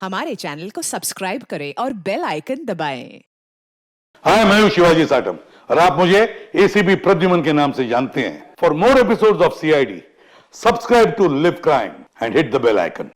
हमारे चैनल को सब्सक्राइब करें और बेल आइकन दबाएं। हाय, मैं हूं शिवाजी साटम और आप मुझे एसीपी प्रद्युमन के नाम से जानते हैं। For more episodes of CID, subscribe to live crime and hit the bell icon.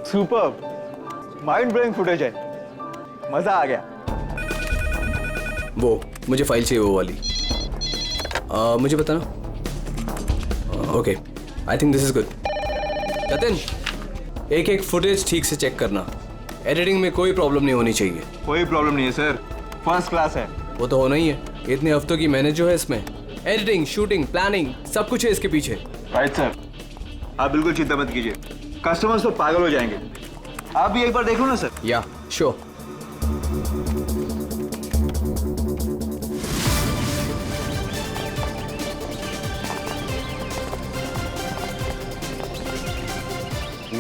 Super mind blowing footage है, मजा आ गया। वो मुझे फाइल चाहिए, वो वाली। मुझे बताना। Okay, I think this is good. Jatin, एक एक फुटेज ठीक से चेक करना। एडिटिंग में कोई प्रॉब्लम नहीं होनी चाहिए। कोई प्रॉब्लम नहीं है सर, फर्स्ट क्लास है। वो तो होना ही है, इतने हफ्तों की मेहनत जो है इसमें, एडिटिंग, शूटिंग, प्लानिंग, सब कुछ है इसके पीछे। राइट सर, आप बिल्कुल चिंता मत कीजिए, कस्टमर्स तो पागल हो जाएंगे। आप भी एक बार देख लो ना सर। या श्योर।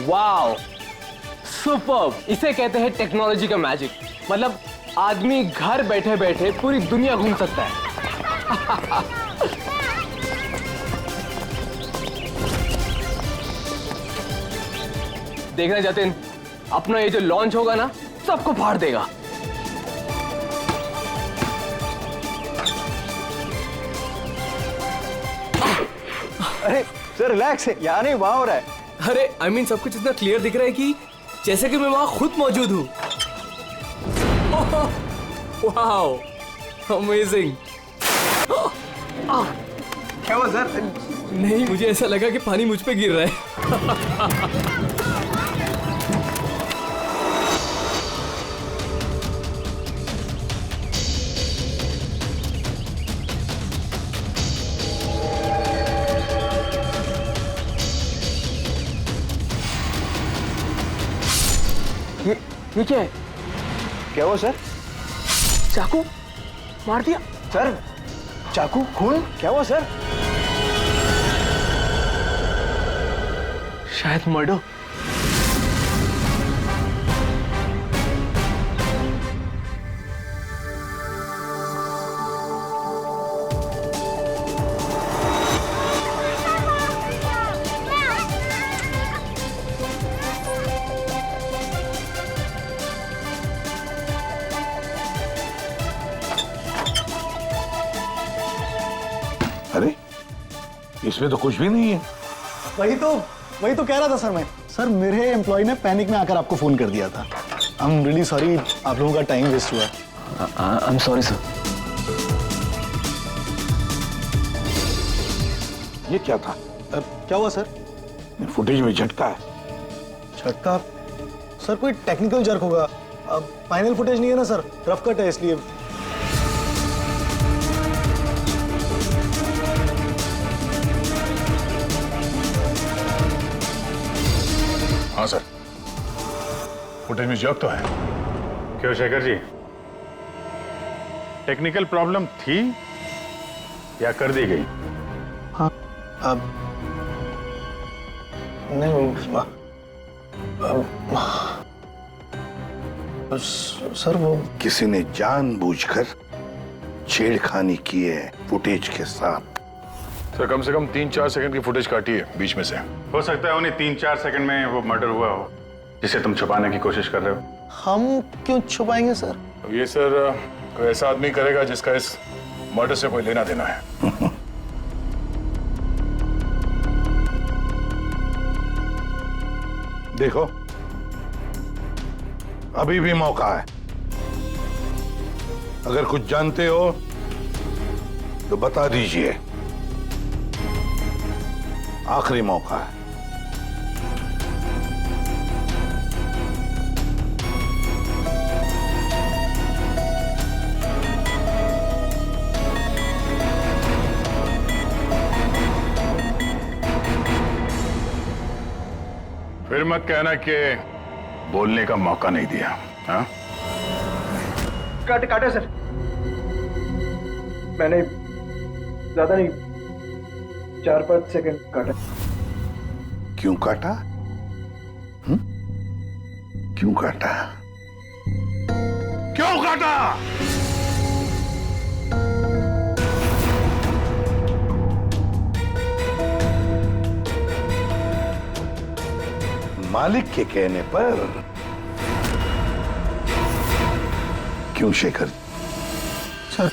Wow, superb! इसे कहते हैं टेक्नोलॉजी का मैजिक। मतलब आदमी घर बैठे बैठे पूरी दुनिया घूम सकता है। देखना जतिन, अपना ये जो लॉन्च होगा ना, सबको फाड़ देगा। अरे सर रिलैक्स है, यहाँ नहीं वहाँ हो रहा है। अरे आई मीन सब कुछ इतना क्लियर दिख रहा है कि जैसे कि मैं वहां खुद मौजूद हूँ। Wow, amazing. क्या हुआ सर? नहीं, मुझे ऐसा लगा कि पानी मुझ पे गिर रहा है। ये क्या है? क्या हुआ सर? चाकू मार दिया सर, चाकू, खून, क्या हुआ सर? शायद मर्डर। अरे, इसमें तो कुछ भी नहीं है। वही तो कह रहा था सर मैं। सर, मेरे एम्प्लॉय ने पैनिक में आकर आपको फोन कर दिया था। आई एम रियली सॉरी, आप लोगों का टाइम वेस्ट हुआ। I am sorry sir. ये क्या था? क्या हुआ सर? फुटेज में झटका है। झटका? सर कोई टेक्निकल जर्क होगा। फाइनल फुटेज नहीं है ना सर, रफ कट है इसलिए। हाँ सर, फुटेज में जर्क तो है। क्यों शेखर जी, टेक्निकल प्रॉब्लम थी या कर दी गई? हाँ, अब नहीं सर, वो किसी ने जानबूझकर छेड़खानी की है फुटेज के साथ। सर, कम से कम 3-4 सेकंड की फुटेज काटी है बीच में से। हो सकता है उन्हें 3-4 सेकंड में वो मर्डर हुआ हो जिसे तुम छुपाने की कोशिश कर रहे हो। हम क्यों छुपाएंगे सर? अब ये सर कोई ऐसा आदमी करेगा जिसका इस मर्डर से कोई लेना देना है। देखो, अभी भी मौका है। अगर कुछ जानते हो तो बता दीजिए। आखिरी मौका है। फिर मत कहना कि बोलने का मौका नहीं दिया। हाँ, काटे सर, मैंने ज्यादा नहीं, 4-5 सेकंड काटा। क्यों काटा? क्यों काटा? क्यों काटा? मालिक के कहने पर। क्यों शेखर? सर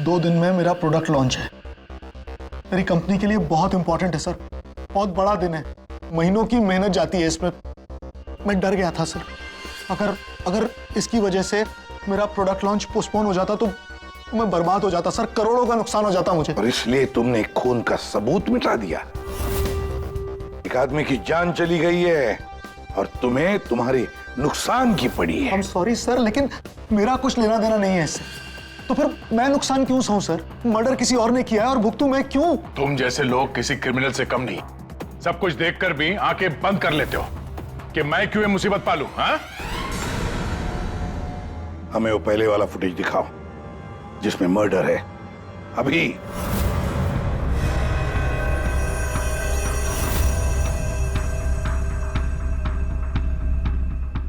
2 दिन में मेरा प्रोडक्ट लॉन्च है, मेरी कंपनी के लिए बहुत इंपॉर्टेंट है सर, बहुत बड़ा दिन है, महीनों की मेहनत जाती है इसमें। मैं डर गया था सर, अगर इसकी वजह से मेरा प्रोडक्ट लॉन्च पोस्टपोन हो जाता तो मैं बर्बाद हो जाता सर, करोड़ों का नुकसान हो जाता मुझे। और इसलिए तुमने खून का सबूत मिटा दिया। एक आदमी की जान चली गई है और तुम्हें तुम्हारे नुकसान की पड़ी है। I'm सॉरी सर, लेकिन मेरा कुछ लेना देना नहीं है इससे, तो फिर मैं नुकसान क्यों सहूं सर? मर्डर किसी और ने किया है और भुगतूं मैं क्यों? तुम जैसे लोग किसी क्रिमिनल से कम नहीं। सब कुछ देखकर भी आंखें बंद कर लेते हो कि मैं क्यों ये मुसीबत पालूं। हाँ, हमें वो पहले वाला फुटेज दिखाओ जिसमें मर्डर है। अभी।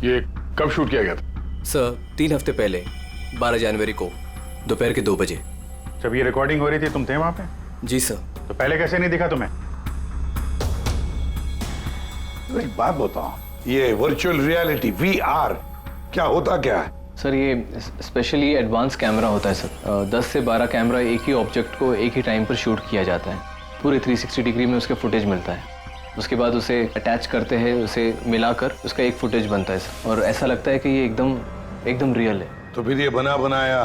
ये कब शूट किया गया था? सर 3 हफ्ते पहले 12 जनवरी को दोपहर के 2 बजे। जब ये रिकॉर्डिंग हो रही थी तुम थे वहां पे? जी सर। तो पहले कैसे नहीं दिखा तुम्हें? एक बात बताओ, ये वर्चुअल रियलिटी VR क्या होता क्या है? सर ये स्पेशली एडवांस कैमरा होता है सर। 10 से 12 कैमरा एक ही ऑब्जेक्ट को एक ही टाइम पर शूट किया जाता है। पूरे 360 डिग्री में उसका फुटेज मिलता है। उसके बाद उसे अटैच करते हैं, उसे मिलाकर उसका एक फुटेज बनता है सर। और ऐसा लगता है कि ये एकदम रियल है। तो फिर ये बना बनाया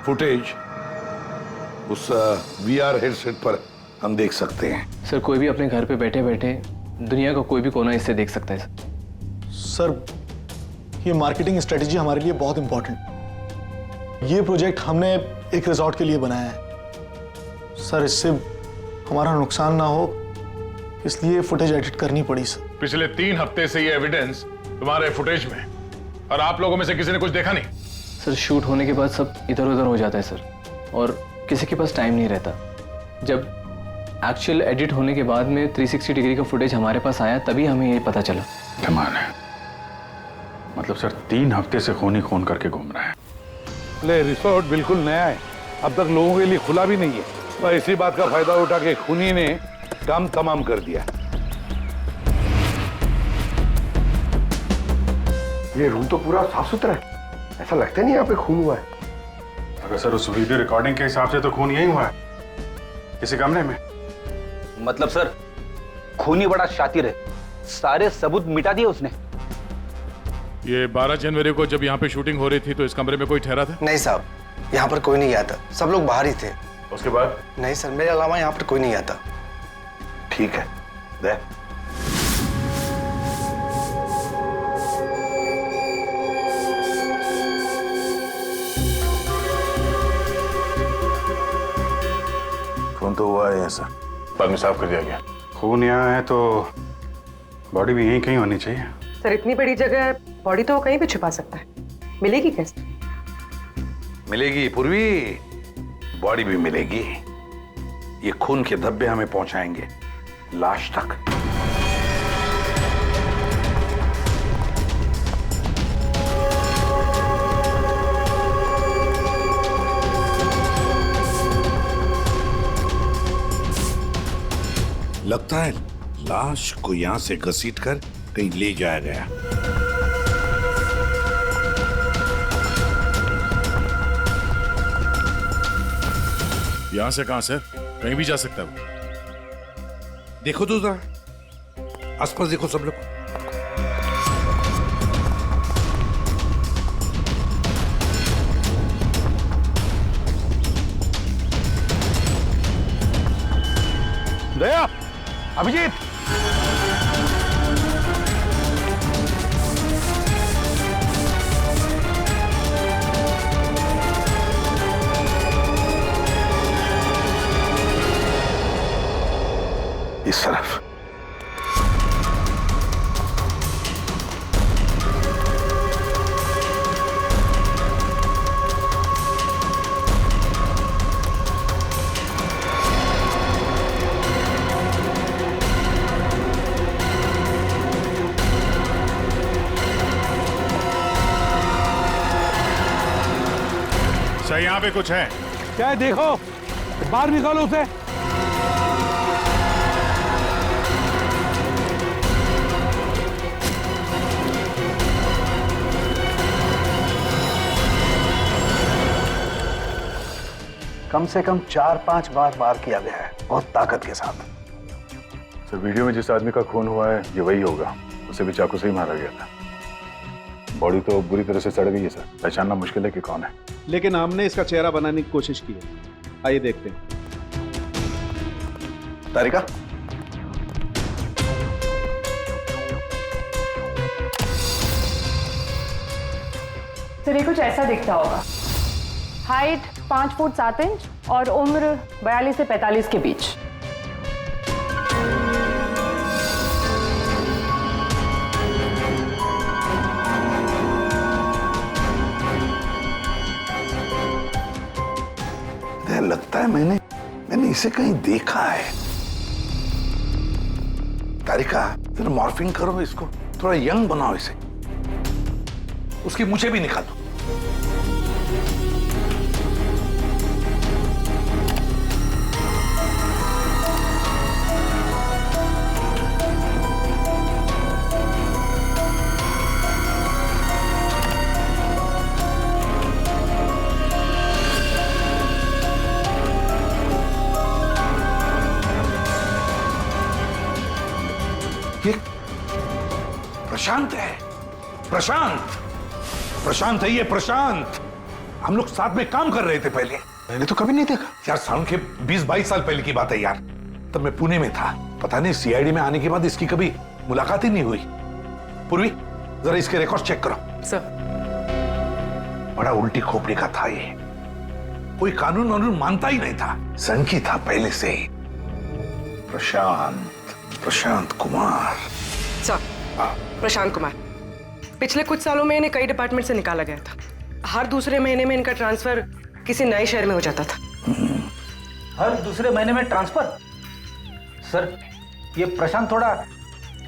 फुटेज उस VR हेडसेट पर हम देख सकते हैं। सर कोई भी अपने घर पे बैठे बैठे दुनिया का कोई भी कोना इससे देख सकता है सर। सर ये मार्केटिंग स्ट्रेटेजी हमारे लिए बहुत इंपॉर्टेंट। ये प्रोजेक्ट हमने एक रिजॉर्ट के लिए बनाया है सर, इससे हमारा नुकसान ना हो इसलिए फुटेज एडिट करनी पड़ी सर। पिछले 3 हफ्ते से ये एविडेंस तुम्हारे फुटेज में, और आप लोगों में से किसी ने कुछ देखा नहीं? सर शूट होने के बाद सब इधर उधर हो जाता है सर, और किसी के पास टाइम नहीं रहता। जब एक्चुअल एडिट होने के बाद में 360 डिग्री का फुटेज हमारे पास आया तभी हमें ये पता चला। कमाल है, मतलब सर 3 हफ्ते से खून ही खून करके घूम रहा है। ले रिसोर्ट बिल्कुल नया है, अब तक लोगों के लिए खुला भी नहीं है। और इसी बात का फायदा उठा के खूनी ने काम तमाम कर दिया। ये रूम तो पूरा साफ सुथरा है, ऐसा लगता नहीं यहाँ पे खून हुआ है। अगर सर उस वीडियो रिकॉर्डिंग के हिसाब से तो खून यही हुआ है, किसी कमरे में। मतलब सर खूनी बड़ा शातिर है, सारे सबूत मिटा दिए उसने। ये 12 जनवरी को जब यहाँ पे शूटिंग हो रही थी तो इस कमरे में कोई ठहरा था? नहीं साहब, यहाँ पर कोई नहीं गया था, सब लोग बाहर ही थे। उसके बाद? नहीं सर, मेरे अलावा यहाँ पर कोई नहीं आता। ठीक है, दे। खून तो हुआ है ऐसा, बाद में साफ कर दिया गया। खून यहाँ है तो बॉडी भी यहीं कहीं होनी चाहिए। सर इतनी बड़ी जगह है, बॉडी तो वो कहीं भी छुपा सकता है, मिलेगी कैसे? मिलेगी पूर्वी, बॉडी भी मिलेगी। ये खून के धब्बे हमें पहुंचाएंगे लाश तक। लगता है लाश को यहां से घसीटकर कहीं ले जाया गया। यहां से कहां सर? कहीं भी जा सकता है वो। देखो तो जरा, आसपास देखो सब लोग। दया, अभिजीत, इस तरफ। सर यहाँ पे कुछ है? क्या है देखो, बाहर निकालो उसे। कम से कम 4-5 बार वार किया गया है, बहुत ताकत के साथ। सर वीडियो में जिस आदमी का खून हुआ है ये वही होगा, उसे भी चाकू से ही मारा गया था। बॉडी तो बुरी तरह से सड़ गई है सर, पहचानना मुश्किल है कि कौन है। लेकिन हमने इसका चेहरा बनाने की कोशिश की है, आइए देखते हैं। तारिका, सर ये कुछ ऐसा दिखता होगा। हाइट 5 फुट 7 इंच और उम्र 42 से 45 के बीच। लगता है मैंने इसे कहीं देखा है। तारिका, जरा मॉर्फिंग करो इसको, थोड़ा यंग बनाओ इसे। उसकी मुझे भी निकालो। ये प्रशांत है, प्रशांत है ये, प्रशांत। हम लोग साथ में काम कर रहे थे पहले। मैंने तो कभी नहीं देखा यार, साउंड के 20-22 साल पहले की बात है यार। तब मैं पुणे में था, पता नहीं सीआईडी में आने के बाद इसकी कभी मुलाकात ही नहीं हुई। पूर्वी, जरा इसके रिकॉर्ड चेक करो। सर, बड़ा उल्टी खोपड़ी का था ये, कोई कानून वानून मानता ही नहीं था, सनकी था पहले से ही। प्रशांत कुमार। सर, प्रशांत कुमार पिछले कुछ सालों में इन्हें कई डिपार्टमेंट से निकाला गया था। हर दूसरे महीने में इनका ट्रांसफर किसी नए शहर में हो जाता था। हर दूसरे महीने में ट्रांसफर? सर, ये प्रशांत थोड़ा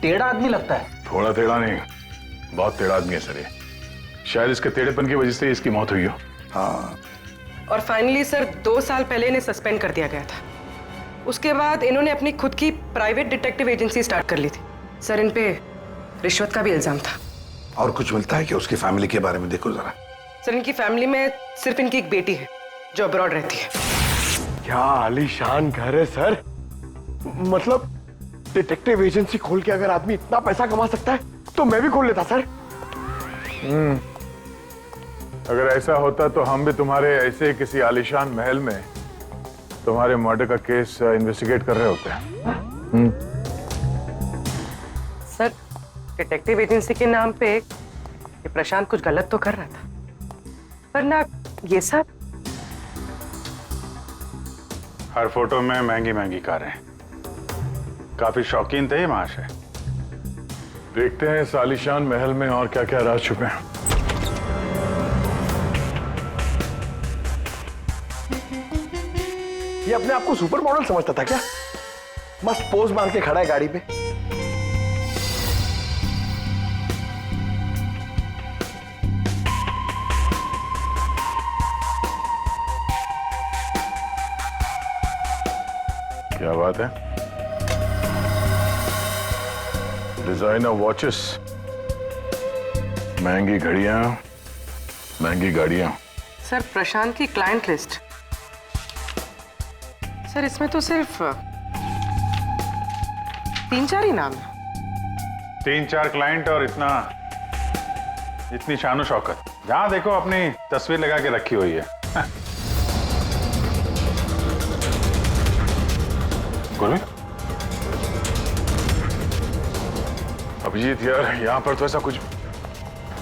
टेढ़ा आदमी लगता है। थोड़ा टेढ़ा नहीं, बहुत टेढ़ा आदमी है सर ये। शायद इसके टेढ़ेपन की वजह से इसकी मौत हुई हो। हाँ। और फाइनली सर 2 साल पहले इन्हें सस्पेंड कर दिया गया था। उसके बाद इन्होंने अपनी खुद की प्राइवेट डिटेक्टिव एजेंसी स्टार्ट कर ली थी। सर, इन पे रिश्वत का भी इल्जाम था। और कुछ मिलता है कि उसकी फैमिली के बारे में देखो जरा। सर, इनकी फैमिली में सिर्फ इनकी एक बेटी है जो अब्रॉड रहती है। क्या आलीशान घर है सर। मतलब डिटेक्टिव एजेंसी खोल के अगर आदमी इतना पैसा कमा सकता है तो मैं भी खोल लेता सर। अगर ऐसा होता तो हम भी तुम्हारे ऐसे किसी आलीशान महल में तुम्हारे मर्डर का केस इन्वेस्टिगेट कर रहे होते हैं। सर, डिटेक्टिव एजेंसी के नाम पे ये प्रशांत कुछ गलत तो कर रहा था, पर ना ये सब। हर फोटो में महंगी महंगी कारें, काफी शौकीन थे ये महाशय। देखते हैं इस आलीशान महल में और क्या क्या राज छुपे हैं। ये अपने आप को सुपर मॉडल समझता था क्या? मस्त पोज मार के खड़ा है गाड़ी पे। क्या बात है? डिजाइनर वॉचेस, महंगी घड़ियां, महंगी गाड़ियां। सर, प्रशांत की क्लाइंट लिस्ट। सर, इसमें तो सिर्फ 3-4 ही नाम है। 3-4 क्लाइंट और इतनी शानो शौकत। जहां देखो अपनी तस्वीर लगा के रखी हुई है। बोलो। अभिजीत यार, यहाँ पर तो ऐसा कुछ।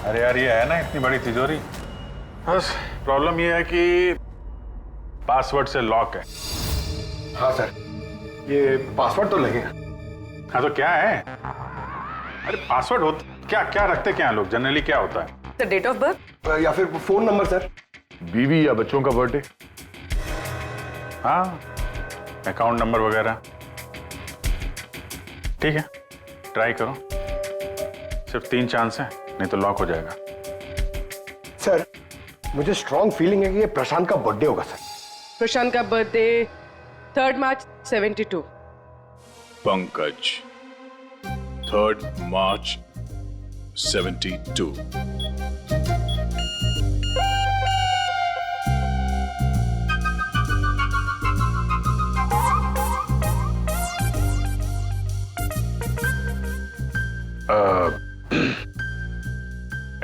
अरे यार, ये है ना इतनी बड़ी तिजोरी, बस प्रॉब्लम ये है कि पासवर्ड से लॉक है। हाँ सर, ये पासवर्ड तो लगेगा। हाँ तो क्या है? अरे पासवर्ड होता क्या? क्या रखते क्या लोग जनरली? क्या होता है? द डेट ऑफ बर्थ या फिर फोन नंबर सर। बीवी या बच्चों का बर्थडे, हाँ, अकाउंट नंबर वगैरह। ठीक है, ट्राई करो। सिर्फ 3 चांस है, नहीं तो लॉक हो जाएगा। सर, मुझे स्ट्रॉन्ग फीलिंग है कि ये प्रशांत का बर्थडे होगा सर। प्रशांत का बर्थडे 3 मार्च 72। पंकज 3 मार्च 72।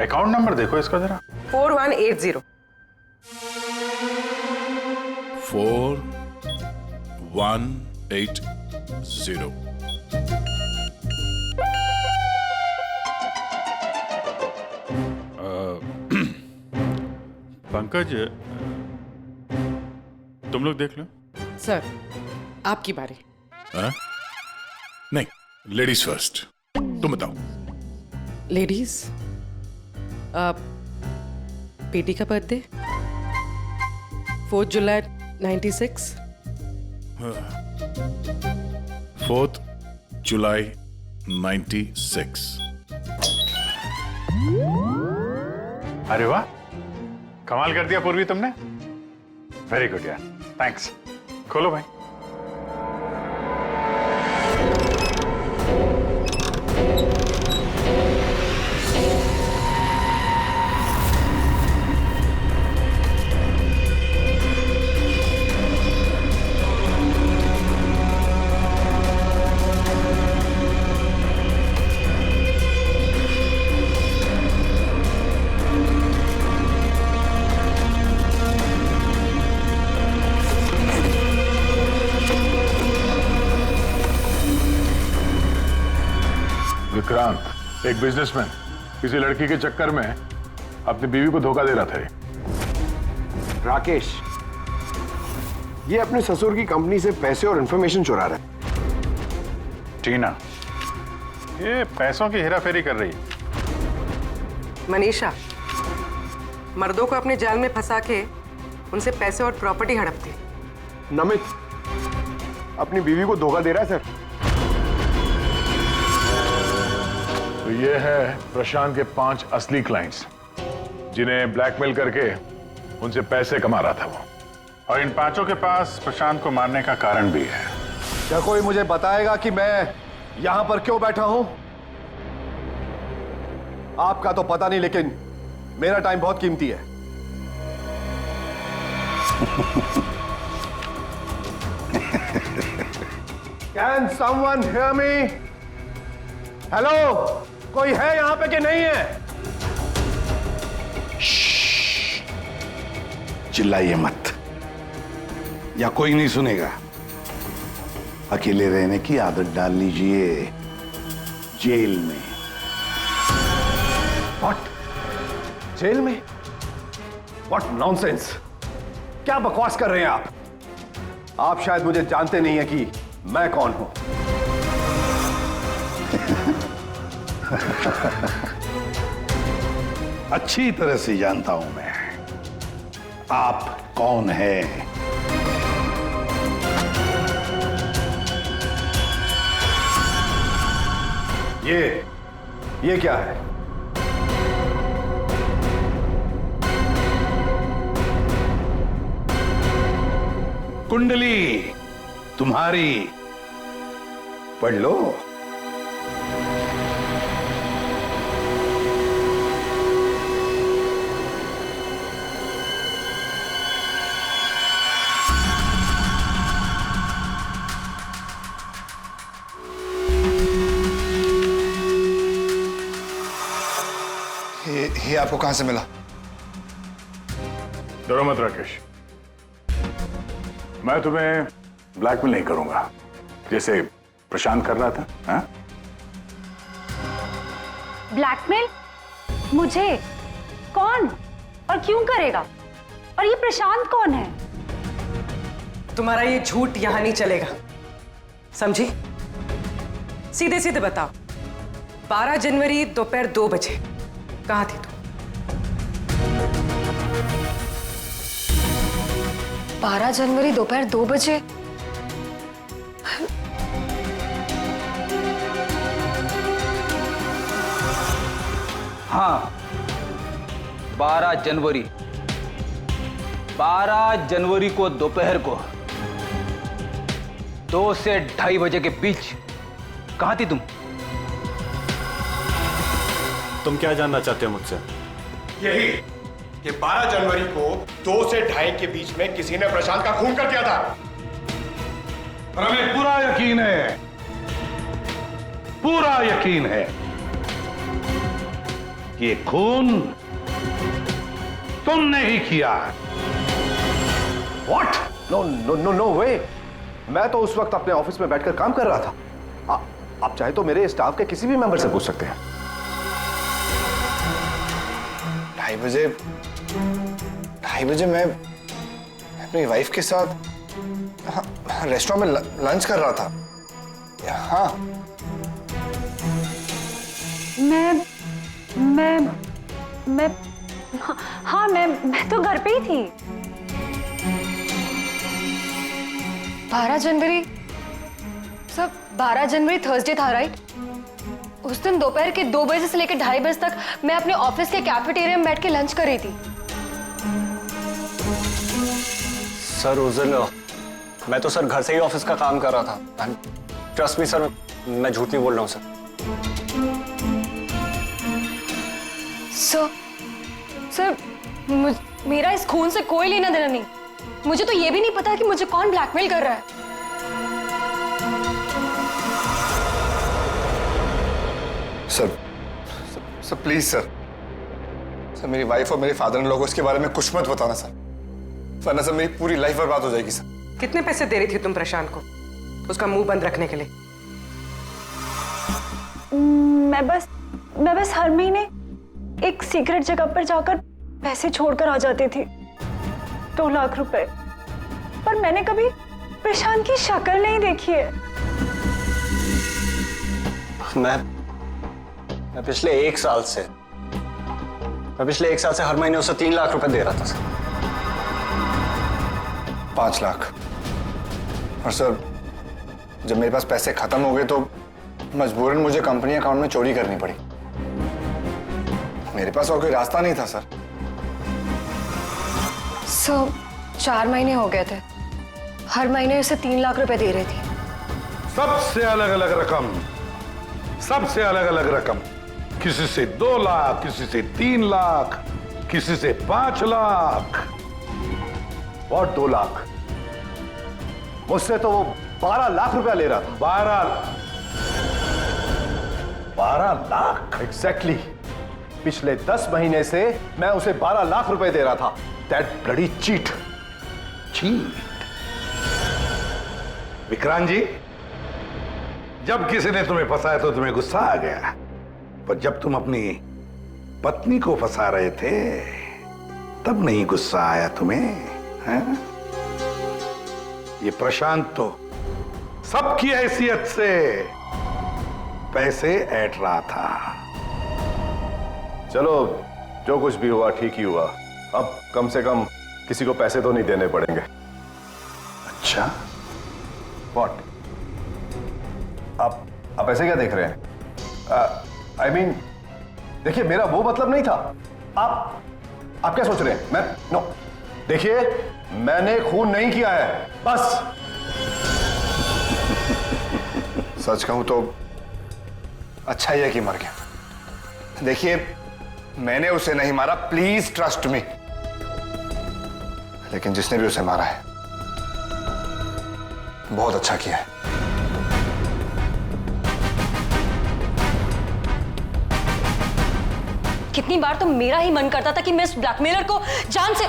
अकाउंट नंबर देखो इसका जरा। 4180। 4180। पंकज, तुम लोग देख लो। सर, आपकी बारी। हाँ? नहीं, लेडीज फर्स्ट। तुम बताओ। लेडीज, बेटी का बर्थडे 4 जुलाई 96। 4 जुलाई 96। अरे वाह, कमाल कर दिया पूर्वी तुमने। वेरी गुड यार, थैंक्स। खोलो भाई। विक्रांत, एक बिजनेसमैन, किसी लड़की के चक्कर में अपनी बीवी को धोखा दे रहा था। राकेश, ये अपने ससुर की कंपनी से पैसे और इंफॉर्मेशन चुरा रहा है। टीना, ये पैसों की हेराफेरी कर रही है। मनीषा, मर्दों को अपने जाल में फंसा के उनसे पैसे और प्रॉपर्टी हड़पती। नमित अपनी बीवी को धोखा दे रहा है सर। तो ये है प्रशांत के 5 असली क्लाइंट्स, जिन्हें ब्लैकमेल करके उनसे पैसे कमा रहा था वो। और इन 5 के पास प्रशांत को मारने का कारण भी है। क्या कोई मुझे बताएगा कि मैं यहां पर क्यों बैठा हूं? आपका तो पता नहीं, लेकिन मेरा टाइम बहुत कीमती है। Can someone hear me? Hello, कोई है यहां पे कि नहीं है? चिल्लाइए मत, या कोई नहीं सुनेगा। अकेले रहने की आदत डाल लीजिए जेल में। What? जेल में? What nonsense? क्या बकवास कर रहे हैं आप? आप शायद मुझे जानते नहीं हैं कि मैं कौन हूं। अच्छी तरह से जानता हूं मैं आप कौन हैं। ये क्या है? कुंडली तुम्हारी, पढ़ लो। ये आपको कहां से मिला? डरो मत राकेश, मैं तुम्हें ब्लैकमेल नहीं करूंगा जैसे प्रशांत कर रहा था। हाँ? ब्लैकमेल? मुझे? कौन और क्यों करेगा? और ये प्रशांत कौन है? तुम्हारा ये झूठ यहां नहीं चलेगा, समझी? सीधे सीधे बताओ, 12 जनवरी दोपहर 2 बजे कहां थी तुम? 12 जनवरी दोपहर 2 बजे? हाँ, 12 जनवरी। 12 जनवरी को दोपहर को 2 से 2:30 बजे के बीच कहां थी तुम? तुम क्या जानना चाहते हो मुझसे? यही कि 12 जनवरी को 2 से 2:30 के बीच में किसी ने प्रशांत का खून कर दिया था। और हमें पूरा यकीन है, पूरा यकीन है कि ये खून तुमने ही किया। What? No no no no way. मैं तो उस वक्त अपने ऑफिस में बैठकर काम कर रहा था। आप चाहे तो मेरे स्टाफ के किसी भी मेंबर से पूछ सकते हैं। 2:30 बजे मैं अपनी वाइफ के साथ रेस्टोरेंट में लंच कर रहा था। हाँ, मैं तो घर पे ही थी। 12 जनवरी सब 12 जनवरी थर्सडे था, राइट? उस दिन दोपहर के 2 बजे से लेकर 2:30 बजे तक मैं अपने ऑफिस के कैफेटेरिया में बैठ के लंच कर रही थी। सर उस दिन मैं तो सर घर से ही ऑफिस का काम कर रहा था। ट्रस्ट मी सर, मैं झूठ नहीं बोल रहा हूँ सर। सर मेरा इस खून से कोई लेना देना नहीं। मुझे तो ये भी नहीं पता कि मुझे कौन ब्लैकमेल कर रहा है। सर प्लीज सर मेरी वाइफ और मेरे फादर इन लोगों इसके बारे में कुछ मत बताना सर, वरना सर मेरी पूरी लाइफ बर्बाद हो जाएगी सर। कितने पैसे दे रही थी तुम प्रशांत को उसका मुंह बंद रखने के लिए? मैं बस हर महीने एक सीक्रेट जगह पर जाकर पैसे छोड़कर आ जाती थी, 2 लाख रुपए। पर मैंने कभी प्रशांत की शक्ल नहीं देखी है। मैं पिछले 1 साल से हर महीने उसे 3 लाख रुपए दे रहा था सर। 5 लाख। और सर जब मेरे पास पैसे खत्म हो गए तो मजबूरन मुझे कंपनी अकाउंट में चोरी करनी पड़ी। मेरे पास और कोई रास्ता नहीं था सर। 4 महीने हो गए थे, हर महीने उसे 3 लाख रुपए दे रही थी। सबसे अलग अलग रकम, सबसे अलग अलग रकम। किसी से 2 लाख, किसी से 3 लाख, किसी से 5 लाख और 2 लाख। मुझसे तो वो 12 लाख रुपया ले रहा था। 12 लाख एग्जैक्टली। पिछले 10 महीने से मैं उसे 12 लाख रुपए दे रहा था। That bloody cheat. Vikrant ji, जब किसी ने तुम्हें फंसाया तो तुम्हें गुस्सा आ गया, पर जब तुम अपनी पत्नी को फंसा रहे थे तब नहीं गुस्सा आया तुम्हें, हैं? ये प्रशांत तो सबकी हैसियत से पैसे ऐंठ रहा था। चलो जो कुछ भी हुआ ठीक ही हुआ। अब कम से कम किसी को पैसे तो नहीं देने पड़ेंगे। अच्छा, व्हाट? आप ऐसे क्या देख रहे हैं? आई मीन देखिए, मेरा वो मतलब नहीं था। आप क्या सोच रहे हैं? मैं नो, देखिए मैंने खून नहीं किया है, बस। सच कहूं तो अच्छा ही है कि मर गया। देखिए मैंने उसे नहीं मारा, प्लीज ट्रस्ट मी। लेकिन जिसने भी उसे मारा है बहुत अच्छा किया है। कितनी बार तो मेरा ही मन करता था कि मैं इस ब्लैकमेलर को जान से,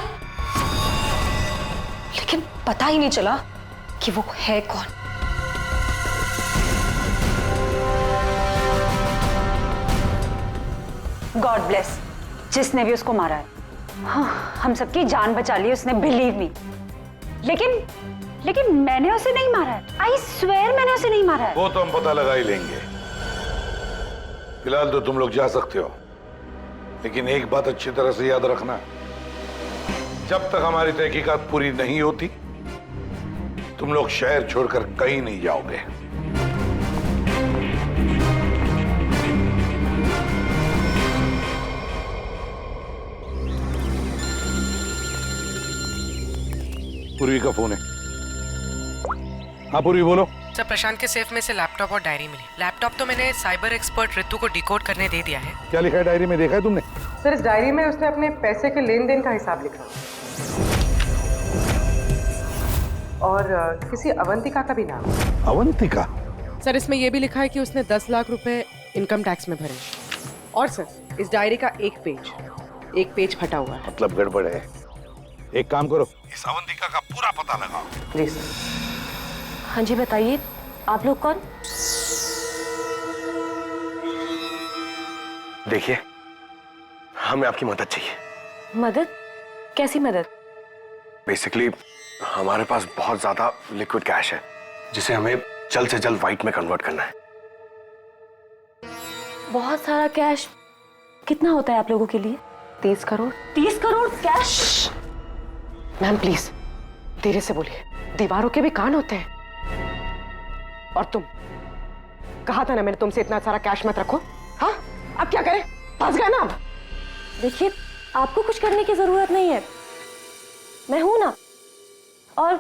लेकिन पता ही नहीं चला कि वो है कौन। गॉड ब्लेस जिसने भी उसको मारा है। हाँ, हम सबकी जान बचा ली उसने, बिलीव मी। लेकिन मैंने उसे नहीं मारा है। आई स्वेयर मैंने उसे नहीं मारा है। वो तो हम पता लगा ही लेंगे। फिलहाल तो तुम लोग जा सकते हो, लेकिन एक बात अच्छी तरह से याद रखना, जब तक हमारी तहकीकात पूरी नहीं होती तुम लोग शहर छोड़कर कहीं नहीं जाओगे। पूर्वी का फोन है। हाँ पूर्वी बोलो। सर, प्रशांत के सेफ में से लैपटॉप और डायरी मिली। लैपटॉप तो मैंने साइबर एक्सपर्ट ऋतु को डिकोड करने दे दिया है। क्या लिखा है डायरी में, देखा है तुमने? सर, इस डायरी में उसने अपने पैसे के लेन देन का हिसाब लिखा और किसी अवंतिका का भी नाम। अवंतिका? सर, इसमें यह भी लिखा है कि उसने 10 लाख रुपए इनकम टैक्स में भरे। और सर, इस डायरी का एक पेज फटा हुआ है। मतलब गड़बड़ है। एक काम करो, इस अवंतिका का पूरा पता लगाओ। जी सर। हाँ जी बताइए, आप लोग कौन? देखिए, हमें आपकी मदद चाहिए। मदद? कैसी मदद? बेसिकली हमारे पास बहुत ज्यादा लिक्विड कैश है जिसे हमें जल्द से जल्द व्हाइट में कन्वर्ट करना है। बहुत सारा कैश? कितना होता है आप लोगों के लिए? 30 crore. 30 crore cash? Ma'am please धीरे से बोलिए, दीवारों के भी कान होते हैं। और तुम, कहा था ना मैंने तुमसे इतना सारा कैश मत रखो। हाँ, अब क्या करें? फंस गए ना अब। देखिए, आपको कुछ करने की जरूरत नहीं है, मैं हूं ना। और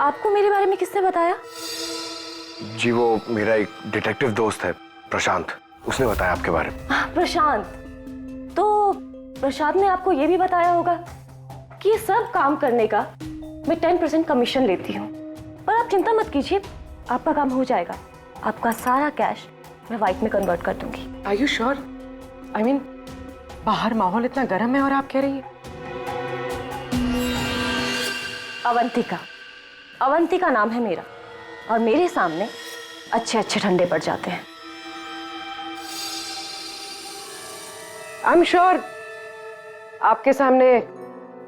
आपको मेरे बारे में किसने बताया? जी वो मेरा एक डिटेक्टिव दोस्त है प्रशांत, उसने बताया आपके बारे में। प्रशांत? तो प्रशांत ने आपको यह भी बताया होगा कि ये सब काम करने का मैं 10% कमीशन लेती हूँ। पर आप चिंता मत कीजिए, आपका काम हो जाएगा। आपका सारा कैश मैं व्हाइट में कन्वर्ट कर दूंगी। Are you sure? I mean, बाहर माहौल इतना गर्म है और आप कह रही हैं। अवंतिका नाम है मेरा, और मेरे सामने अच्छे अच्छे ठंडे पड़ जाते हैं। आई एम श्योर आपके सामने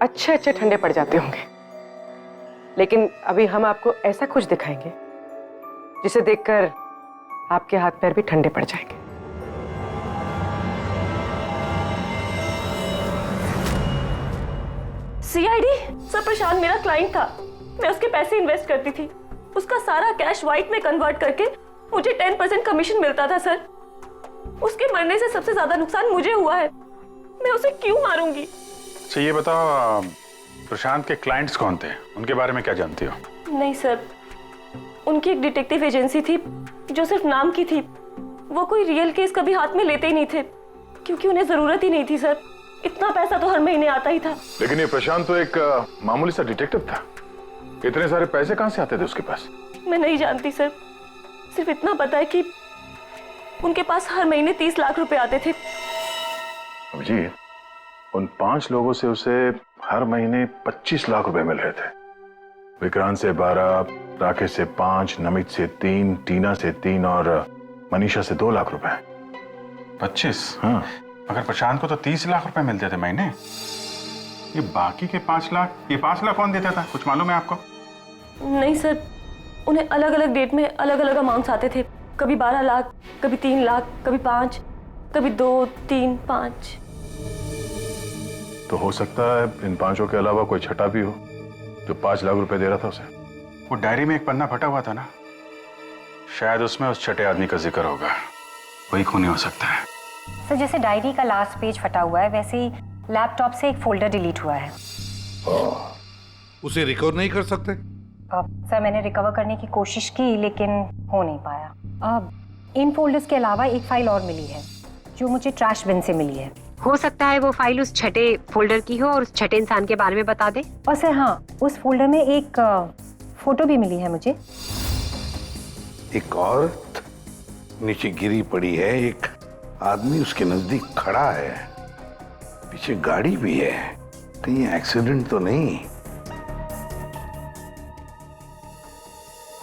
अच्छे अच्छे ठंडे पड़ जाते होंगे, लेकिन अभी हम आपको ऐसा कुछ दिखाएंगे जिसे देखकर आपके हाथ पैर भी ठंडे पड़ जाएंगे। सीआईडी? सर, प्रशांत मेरा क्लाइंट था, मैं उसके पैसे इन्वेस्ट करती थी। उसका सारा कैश व्हाइट में कन्वर्ट करके मुझे 10% कमीशन मिलता था सर। उसके मरने से सबसे ज्यादा नुकसान मुझे हुआ है, मैं उसे क्यों मारूंगी? अच्छा ये बताओ, प्रशांत के क्लाइंट्स कौन थे, उनके बारे में क्या जानती हो? नहीं सर, उनकी एक डिटेक्टिव एजेंसी थी जो सिर्फ नाम की थी। वो कोई रियल केस कभी हाथ में लेते ही नहीं थे, क्योंकि उन्हें जरूरत ही नहीं थी सर। इतना पैसा तो हर महीने आता ही था। लेकिन ये प्रशांत तो एक मामूली सा डिटेक्टिव था, इतने सारे पैसे कहां से आते थे उसके पास? मैं नहीं जानती सर, सिर्फ इतना पता है कि उनके पास हर महीने 30 लाख रुपए आते थे। जी, उन 5 लोगों से उसे हर महीने 25 लाख रुपए मिल रहे थे। विक्रांत से 12, राकेश से 5, नमित से 3, टीना से 3 और मनीषा से 2 लाख रुपए। 25? हाँ। अगर प्रशांत को तो 30 लाख रुपए मिलते थे महीने, ये बाकी के 5 लाख, ये 5 लाख कौन देता था, कुछ मालूम है आपको? नहीं सर, उन्हें अलग अलग डेट में अलग अलग अमाउंट्स आते थे। कभी 12 लाख, कभी 3 लाख, कभी 5, कभी 2, 3, 5। तो हो सकता है इन 5 के अलावा कोई छठा भी हो जो 5 लाख रुपए दे रहा था उसे। वो डायरी में एक पन्ना फटा हुआ था ना, शायद उसमें उस छठे आदमी का जिक्र होगा, वही खूनी हो सकता है। सर, जैसे डायरी का लास्ट पेज फटा हुआ है, वैसे ही लैपटॉप से एक फोल्डर डिलीट हुआ है। उसे रिकवर नहीं कर सकते? सर, मैंने रिकवर करने की कोशिश की लेकिन हो नहीं पाया। इन फोल्डर्स के अलावा एक फाइल और मिली है जो मुझे ट्रैश बिन से मिली है। हो सकता है वो फाइल उस छठे फोल्डर की हो और उस छठे इंसान के बारे में बता दे। और सर हाँ, उस फोल्डर में एक फोटो भी मिली है मुझे। एक औरत नीचे गिरी पड़ी है, एक आदमी उसके नजदीक खड़ा है, पीछे गाड़ी भी है। कहीं एक्सीडेंट तो नहीं?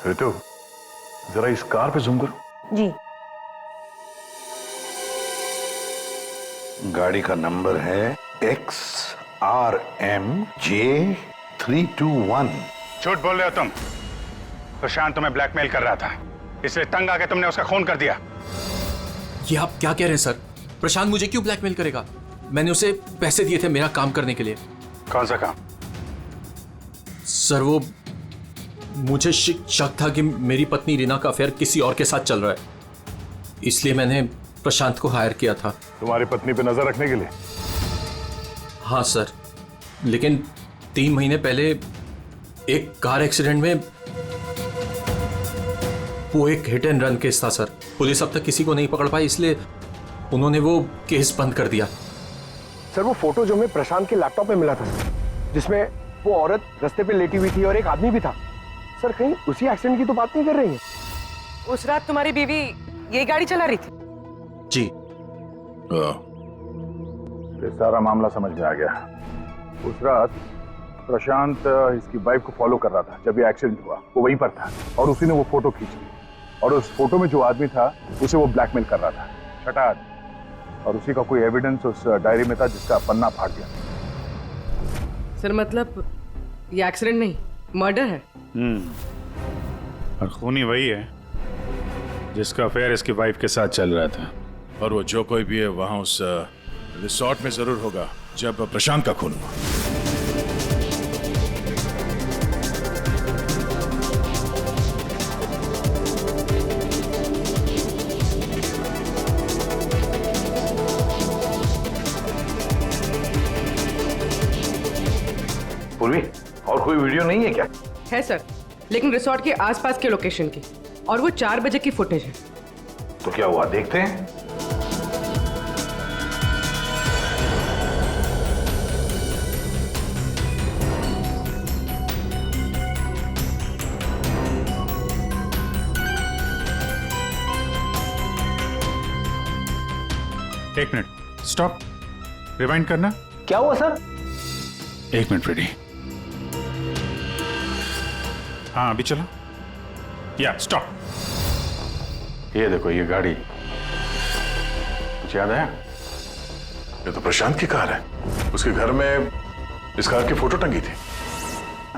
ऋतु, जरा इस कार पे जूम करो। जी। गाड़ी का नंबर है XRMJ321। झूठ बोल रहे हो तुम। प्रशांत तुम्हें ब्लैकमेल कर रहा था, इसलिए तंग आके तुमने उसका खून कर दिया। ये आप क्या कह रहे हैं सर? प्रशांत मुझे क्यों ब्लैकमेल करेगा? मैंने उसे पैसे दिए थे मेरा काम करने के लिए। कौन सा काम? सर वो मुझे शक था कि मेरी पत्नी रीना का अफेयर किसी और के साथ चल रहा है, इसलिए मैंने प्रशांत को हायर किया था। तुम्हारी पत्नी पे नजर रखने के लिए? हाँ सर, लेकिन 3 महीने पहले एक कार एक्सीडेंट में, वो एक हिट एंड रन केस था सर। पुलिस अब तक किसी को नहीं पकड़ पाई, इसलिए उन्होंने वो केस बंद कर दिया। सर वो फोटो जो हमें प्रशांत के लैपटॉप में मिला था सर, जिसमें वो औरत रास्ते पे लेटी हुई थी और एक आदमी भी था। सर कहीं उसी एक्सीडेंट की तो बात नहीं कर रही है? उस रात तुम्हारी बीवी ये गाड़ी चला रही थी? जी। ये सारा मामला समझ में आ गया। उस रात प्रशांत इसकी वाइफ को फॉलो कर रहा था। जब ये एक्सीडेंट हुआ वो वहीं पर था और उसी ने वो फोटो खींची, और उस फोटो में जो आदमी था उसे वो ब्लैकमेल कर रहा था, छठा आदमी। और उसी का कोई एविडेंस उस डायरी में था जिसका पन्ना फाड़ दिया। सर मतलब ये एक्सीडेंट नहीं, मर्डर है। और खूनी वही है जिसका अफेयर इसकी वाइफ के साथ चल रहा था। और वो जो कोई भी है वहां उस रिसोर्ट में जरूर होगा जब प्रशांत का खून हुआ। पूर्वी, और कोई वीडियो नहीं है क्या? है सर, लेकिन रिसोर्ट के आसपास के लोकेशन की, और वो 4 बजे की फुटेज है। तो क्या हुआ, देखते हैं। एक मिनट, स्टॉप, रिवाइंड करना। क्या हुआ सर? 1 minute ready. हाँ अभी चलो। या स्टॉप। ये देखो ये गाड़ी, कुछ याद आया? ये तो प्रशांत की कार है। उसके घर में इस कार की फोटो टंगी थी।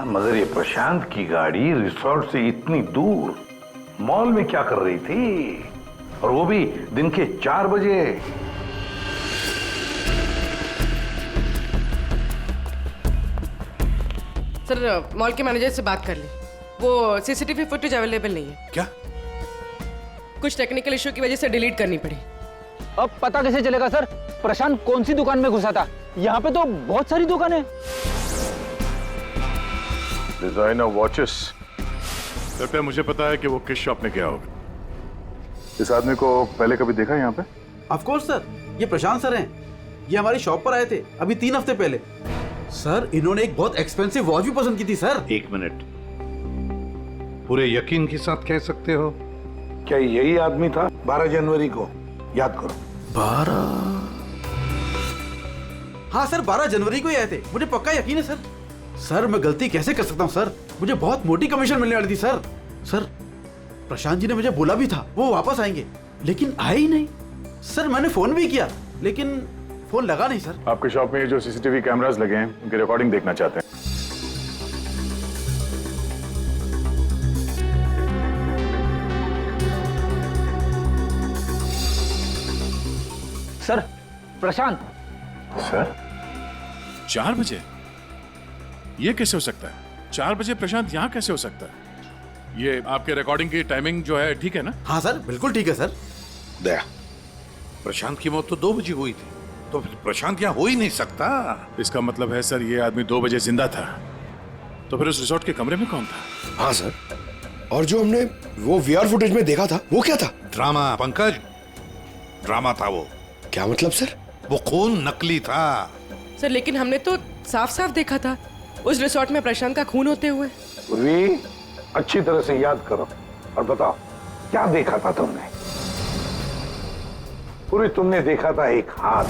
मगर ये प्रशांत की गाड़ी रिसोर्ट से इतनी दूर मॉल में क्या कर रही थी, और वो भी दिन के 4 बजे? सर मॉल के मैनेजर से बात कर ली, वो सीसीटीवी फुटेज अवेलेबल नहीं है। क्या? कुछ टेक्निकल इशू की वजह से डिलीट करनी पड़ी। अब पता कैसे चलेगा सर प्रशांत कौन सी दुकान में घुसा था? यहाँ पे तो बहुत सारी दुकानें। Designer watches. कृपया मुझे पता है कि वो किस शॉप में गया होगा। इस आदमी को पहले कभी देखा यहाँ पे? ऑफ कोर्स सर, ये प्रशांत सर हैं। ये हमारी शॉप पर आए थे अभी 3 हफ्ते पहले। सर इन्होंने एक बहुत एक्सपेंसिव वॉच भी पसंद की थी सर। 1 मिनट, पूरे यकीन के साथ कह सकते हो क्या यही आदमी था 12 जनवरी को? याद करो। 12? हाँ सर, 12 जनवरी को ही आए थे, मुझे पक्का यकीन है सर। सर मैं गलती कैसे कर सकता हूँ सर, मुझे बहुत मोटी कमीशन मिलने वाली थी सर। सर प्रशांत जी ने मुझे बोला भी था वो वापस आएंगे, लेकिन आए ही नहीं। सर मैंने फोन भी किया लेकिन फोन लगा नहीं सर। आपके शॉप में जो सीसीटीवी कैमरास लगे हैं उनकी रिकॉर्डिंग देखना चाहते हैं। सर प्रशांत। सर 4 बजे? ये कैसे हो सकता है? 4 बजे प्रशांत यहाँ कैसे हो सकता है? ये आपके रिकॉर्डिंग की टाइमिंग जो है ठीक है ना? हाँ सर बिल्कुल ठीक है सर। दया, प्रशांत की मौत तो 2 बजे हुई थी, तो प्रशांत यहाँ हो ही नहीं सकता। इसका मतलब है सर ये आदमी 2 बजे जिंदा था, तो फिर उस रिसोर्ट के कमरे में कौन था? हाँ सर, और जो हमने वो वीआर फुटेज में देखा था वो क्या था? ड्रामा पंकज, ड्रामा था वो। क्या मतलब सर? वो खून नकली था। सर लेकिन हमने तो साफ साफ देखा था उस रिसोर्ट में प्रशांत का खून होते हुए। पूर्वी, अच्छी तरह से याद करो और बताओ क्या देखा था तुमने? पूरी तुमने देखा था एक हाथ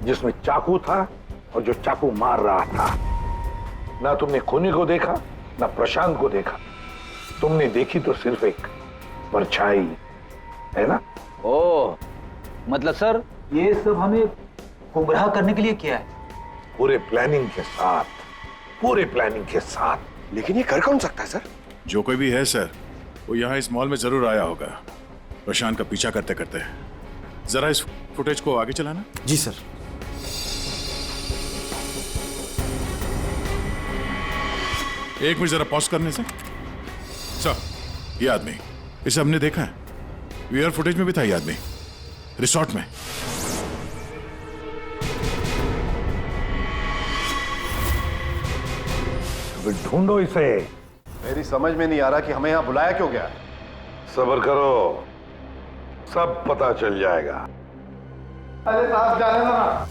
जिसमें चाकू था और जो चाकू मार रहा था। ना तुमने खूनी को देखा ना प्रशांत को देखा, तुमने देखी तो सिर्फ एक परछाई, है ना? ओह, मतलब सर ये सब हमें गुमराह करने के लिए किया है। पूरे प्लानिंग के साथ, पूरे प्लानिंग के साथ। लेकिन ये कर कौन सकता है सर? जो कोई भी है सर, वो यहाँ इस मॉल में जरूर आया होगा प्रशांत का पीछा करते करते। जरा इस फुटेज को आगे चलाना। जी सर। एक मिनट जरा पॉज करने से। सर, ये आदमी, इसे हमने देखा है, वीआर फुटेज में भी था ये आदमी, रिसोर्ट में। ढूंढो इसे। मेरी समझ में नहीं आ रहा कि हमें यहाँ बुलाया क्यों गया। सब्र करो, सब पता चल जाएगा। अरे साहब जाने दो ना।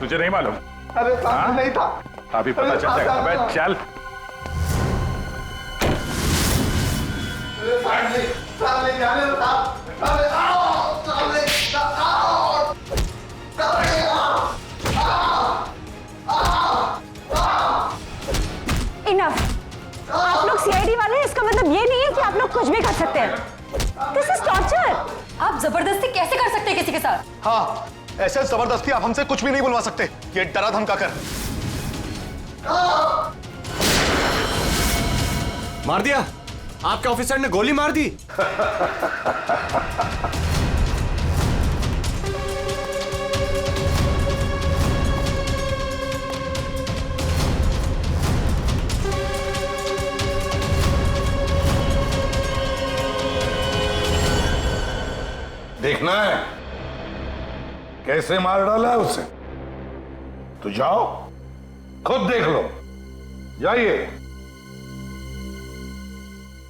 तुझे नहीं मालूम? अरे साहब नहीं था। अभी पता चल जाएगा। अबे चल। साहब नहीं जाने दो साहब। अरे आओ, साहब नहीं, आओ, इनफ। आप लोग सीआईडी वाले हैं, इसका मतलब ये नहीं है कि आप लोग कुछ भी कर सकते हैं। This is torture. आप जबरदस्ती कैसे कर सकते हैं किसी के साथ? हाँ, ऐसे जबरदस्ती आप हमसे कुछ भी नहीं बुलवा सकते। ये डरा धमका कर। मार दिया? आपके ऑफिसर ने गोली मार दी? देखना है कैसे मार डाला है उसे? तो जाओ, खुद देख लो। जाइए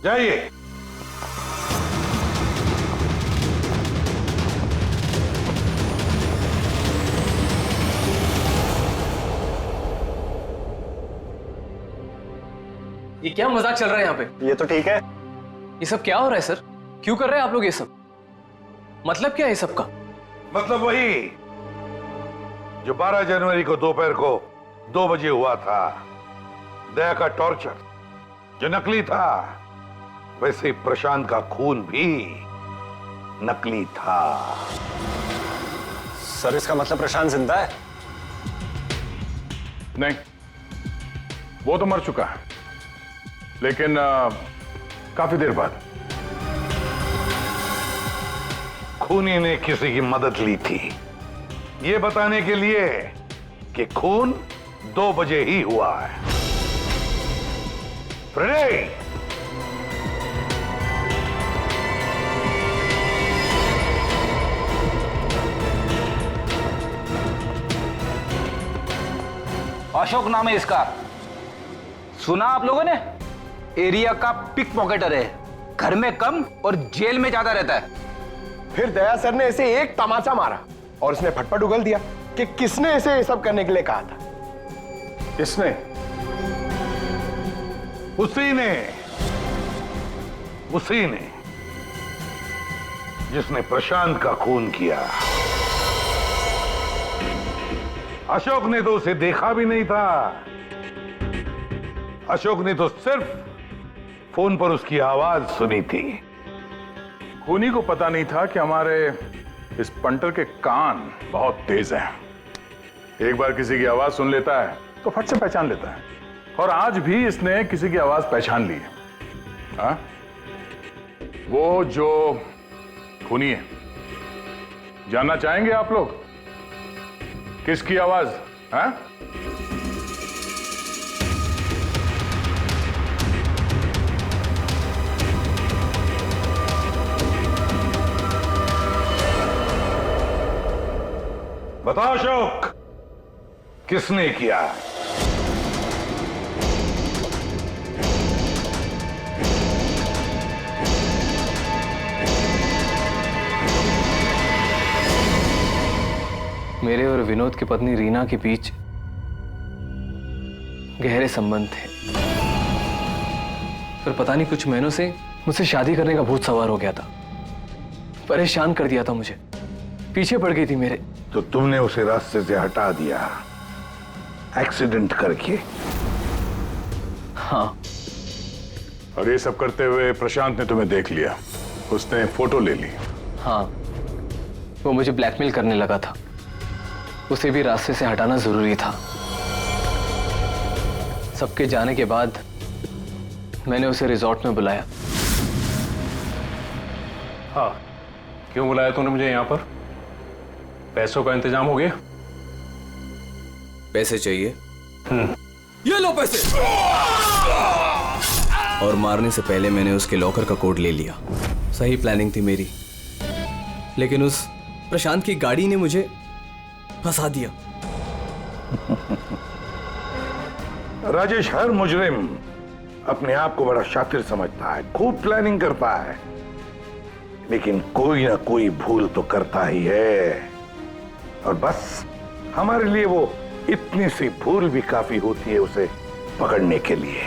जाइए। ये क्या मजाक चल रहा है यहाँ पे? ये तो ठीक है। ये सब क्या हो रहा है सर? क्यों कर रहे हैं आप लोग ये सब? मतलब क्या है सब का? मतलब वही जो 12 जनवरी को दोपहर को 2 बजे हुआ था, दया का टॉर्चर जो नकली था, वैसे ही प्रशांत का खून भी नकली था। सर इसका मतलब प्रशांत जिंदा है? नहीं, वो तो मर चुका है, लेकिन काफी देर बाद। खूनी ने किसी की मदद ली थी ये बताने के लिए कि खून 2 बजे ही हुआ है। फ्रेडे, अशोक नाम है इसका। सुना आप लोगों ने? एरिया का पिक पॉकेटर है, घर में कम और जेल में ज्यादा रहता है। फिर दया सर ने इसे एक तमाचा मारा और उसने फटफट उगल दिया कि किसने इसे ये सब करने के लिए कहा था। किसने? उसी ने जिसने प्रशांत का खून किया। अशोक ने तो उसे देखा भी नहीं था। अशोक ने तो सिर्फ फोन पर उसकी आवाज सुनी थी। खूनी को पता नहीं था कि हमारे इस पंटर के कान बहुत तेज हैं। एक बार किसी की आवाज सुन लेता है तो फट से पहचान लेता है, और आज भी इसने किसी की आवाज पहचान ली है। हाँ? वो जो खूनी है, जानना चाहेंगे आप लोग किसकी आवाज? हाँ? बताओ अशोक, किसने किया? मेरे और विनोद की पत्नी रीना के बीच गहरे संबंध थे, पर पता नहीं कुछ महीनों से मुझसे शादी करने का भूत सवार हो गया था। परेशान कर दिया था मुझे, पीछे पड़ गई थी मेरे। तो तुमने उसे रास्ते से हटा दिया एक्सीडेंट करके? हाँ। और ये सब करते हुए प्रशांत ने तुम्हें देख लिया, उसने फोटो ले ली। हाँ, वो मुझे ब्लैकमेल करने लगा था। उसे भी रास्ते से हटाना जरूरी था। सबके जाने के बाद मैंने उसे रिजॉर्ट में बुलाया। हाँ, क्यों बुलाया तूने मुझे यहाँ पर? पैसों का इंतजाम हो गया? पैसे चाहिए? ये लो पैसे। और मारने से पहले मैंने उसके लॉकर का कोड ले लिया। सही प्लानिंग थी मेरी, लेकिन उस प्रशांत की गाड़ी ने मुझे फंसा दिया। राजेश हर मुजरिम अपने आप को बड़ा शातिर समझता है, खूब प्लानिंग करता है, लेकिन कोई ना कोई भूल तो करता ही है। और बस हमारे लिए वो इतनी सी भूल भी काफी होती है उसे पकड़ने के लिए।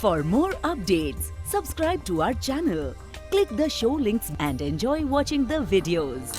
For more updates, subscribe to our channel, click the show links and enjoy watching the videos.